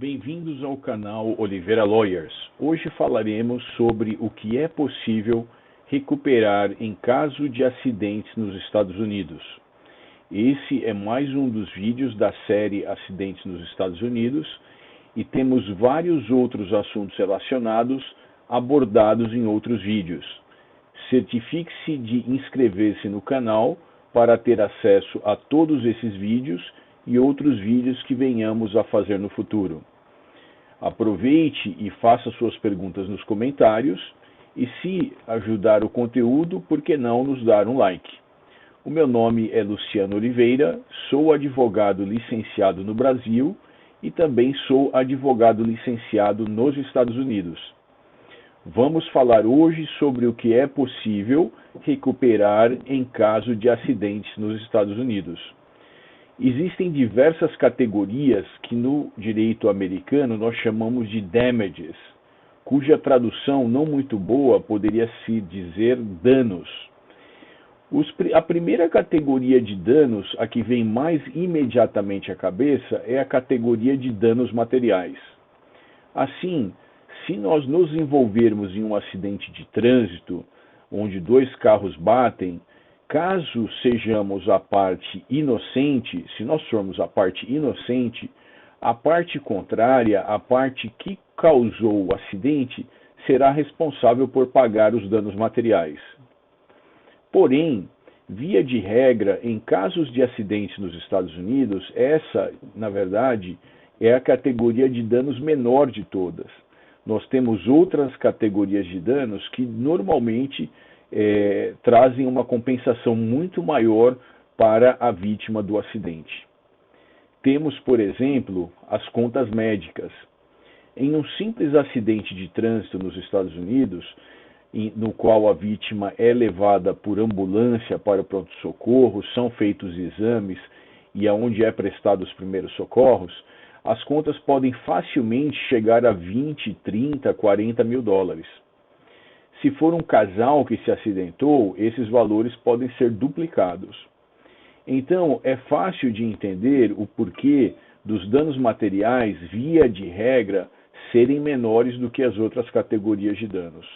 Bem-vindos ao canal Oliveira Lawyers. Hoje falaremos sobre o que é possível recuperar em caso de acidentes nos Estados Unidos. Esse é mais um dos vídeos da série Acidentes nos Estados Unidos e temos vários outros assuntos relacionados abordados em outros vídeos. Certifique-se de inscrever-se no canal para ter acesso a todos esses vídeos e outros vídeos que venhamos a fazer no futuro. Aproveite e faça suas perguntas nos comentários e, se ajudar o conteúdo, por que não nos dar um like? O meu nome é Luciano Oliveira, sou advogado licenciado no Brasil e também sou advogado licenciado nos Estados Unidos. Vamos falar hoje sobre o que é possível recuperar em caso de acidentes nos Estados Unidos. Existem diversas categorias que no direito americano nós chamamos de damages, cuja tradução não muito boa poderia se dizer danos. A primeira categoria de danos, a que vem mais imediatamente à cabeça, é a categoria de danos materiais. Assim, se nós nos envolvermos em um acidente de trânsito, onde dois carros batem, caso sejamos a parte inocente, se nós formos a parte inocente, a parte contrária, a parte que causou o acidente, será responsável por pagar os danos materiais. Porém, via de regra, em casos de acidentes nos Estados Unidos, essa, na verdade, é a categoria de danos menor de todas. Nós temos outras categorias de danos que normalmente trazem uma compensação muito maior para a vítima do acidente. Temos, por exemplo, as contas médicas. Em um simples acidente de trânsito nos Estados Unidos, no qual a vítima é levada por ambulância para o pronto-socorro, são feitos exames e aonde é prestado os primeiros socorros, as contas podem facilmente chegar a 20, 30, 40 mil dólares. Se for um casal que se acidentou, esses valores podem ser duplicados. Então, é fácil de entender o porquê dos danos materiais, via de regra, serem menores do que as outras categorias de danos.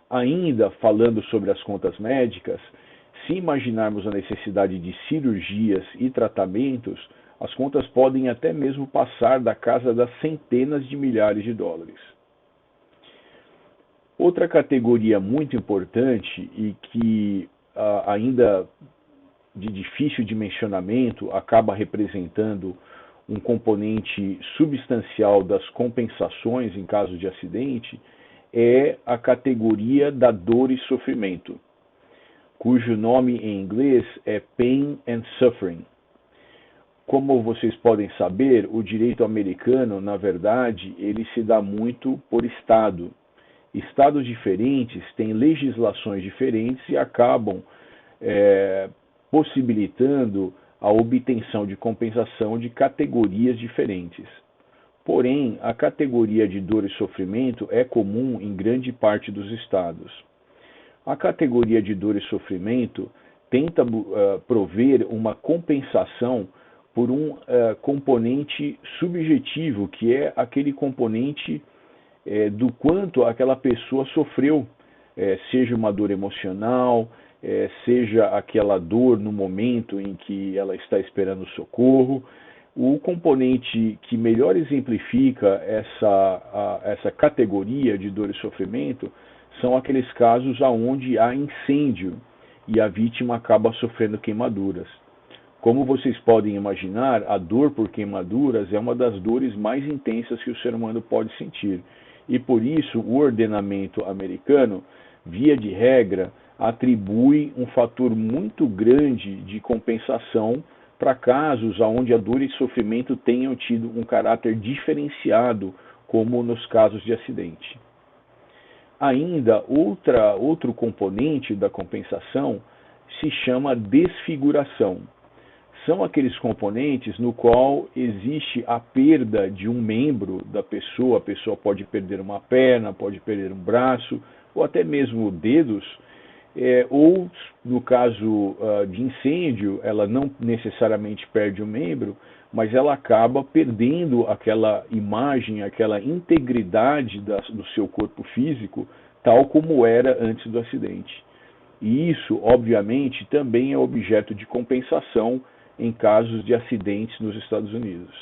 Ainda falando sobre as contas médicas, se imaginarmos a necessidade de cirurgias e tratamentos, as contas podem até mesmo passar da casa das centenas de milhares de dólares. Outra categoria muito importante e que ainda de difícil dimensionamento acaba representando um componente substancial das compensações em caso de acidente é a categoria da dor e sofrimento, cujo nome em inglês é Pain and Suffering. Como vocês podem saber, o direito americano, na verdade, ele se dá muito por estado. Estados diferentes têm legislações diferentes e acabam possibilitando a obtenção de compensação de categorias diferentes. Porém, a categoria de dor e sofrimento é comum em grande parte dos estados. A categoria de dor e sofrimento tenta prover uma compensação por um componente subjetivo, que é aquele componente do quanto aquela pessoa sofreu, seja uma dor emocional, seja aquela dor no momento em que ela está esperando socorro. O componente que melhor exemplifica essa categoria de dor e sofrimento são aqueles casos onde há incêndio e a vítima acaba sofrendo queimaduras. Como vocês podem imaginar, a dor por queimaduras é uma das dores mais intensas que o ser humano pode sentir. E por isso o ordenamento americano, via de regra, atribui um fator muito grande de compensação para casos onde a dor e sofrimento tenham tido um caráter diferenciado, como nos casos de acidente. Ainda outro componente da compensação se chama desfiguração. São aqueles componentes no qual existe a perda de um membro da pessoa. A pessoa pode perder uma perna, pode perder um braço, ou até mesmo dedos, ou No caso de incêndio, ela não necessariamente perde o membro, mas ela acaba perdendo aquela imagem, aquela integridade do seu corpo físico, tal como era antes do acidente. E isso, obviamente, também é objeto de compensação em casos de acidentes nos Estados Unidos.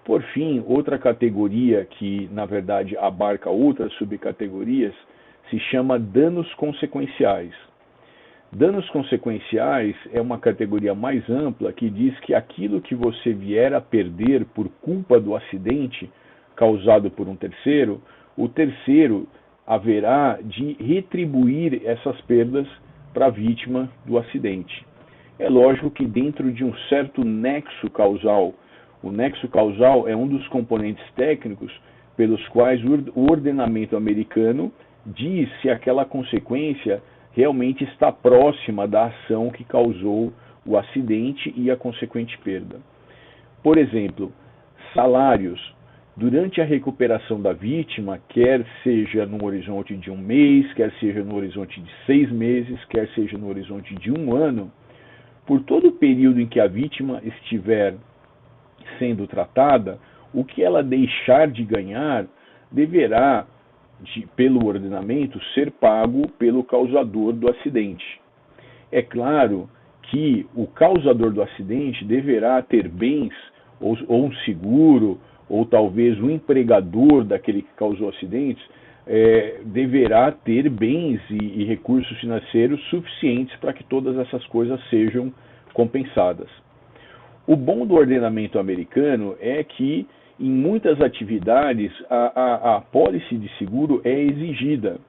Por fim, outra categoria que, na verdade, abarca outras subcategorias, se chama danos consequenciais. Danos consequenciais é uma categoria mais ampla que diz que aquilo que você vier a perder por culpa do acidente causado por um terceiro, o terceiro haverá de retribuir essas perdas para a vítima do acidente. É lógico que dentro de um certo nexo causal. O nexo causal é um dos componentes técnicos pelos quais o ordenamento americano diz se aquela consequência realmente está próxima da ação que causou o acidente e a consequente perda. Por exemplo, salários. Durante a recuperação da vítima, quer seja no horizonte de um mês, quer seja no horizonte de 6 meses, quer seja no horizonte de um ano, por todo o período em que a vítima estiver sendo tratada, o que ela deixar de ganhar deverá, pelo ordenamento, ser pago pelo causador do acidente. É claro que o causador do acidente deverá ter bens, ou um seguro, ou talvez o empregador daquele que causou acidentes, deverá ter bens e recursos financeiros suficientes para que todas essas coisas sejam compensadas. O bom do ordenamento americano é que, em muitas atividades, a apólice de seguro é exigida.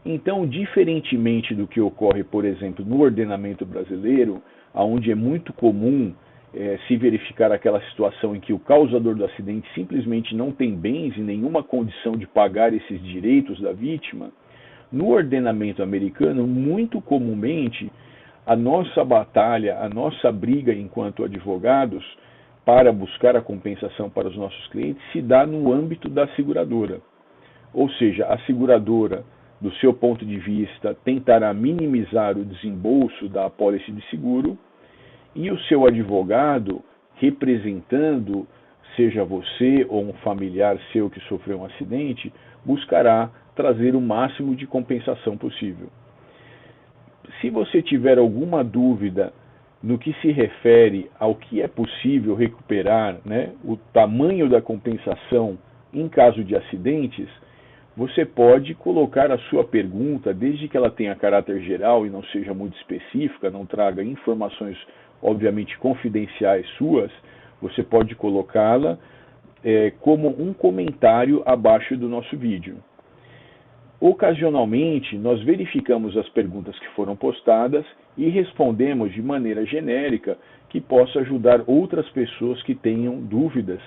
Então, diferentemente do que ocorre, por exemplo, no ordenamento brasileiro, onde é muito comum se verificar aquela situação em que o causador do acidente simplesmente não tem bens e nenhuma condição de pagar esses direitos da vítima, no ordenamento americano, muito comumente, a nossa batalha, a nossa briga enquanto advogados para buscar a compensação para os nossos clientes se dá no âmbito da seguradora. Ou seja, a seguradora, do seu ponto de vista, tentará minimizar o desembolso da apólice de seguro e o seu advogado, representando, seja você ou um familiar seu que sofreu um acidente, buscará trazer o máximo de compensação possível. Se você tiver alguma dúvida no que se refere ao que é possível recuperar, o tamanho da compensação em caso de acidentes, você pode colocar a sua pergunta, desde que ela tenha caráter geral e não seja muito específica, não traga informações obviamente confidenciais suas, você pode colocá-la como um comentário abaixo do nosso vídeo. Ocasionalmente, nós verificamos as perguntas que foram postadas e respondemos de maneira genérica que possa ajudar outras pessoas que tenham dúvidas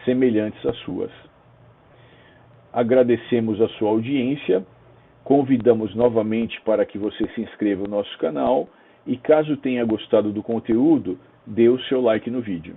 semelhantes às suas. Agradecemos a sua audiência, convidamos novamente para que você se inscreva no nosso canal e, caso tenha gostado do conteúdo, dê o seu like no vídeo.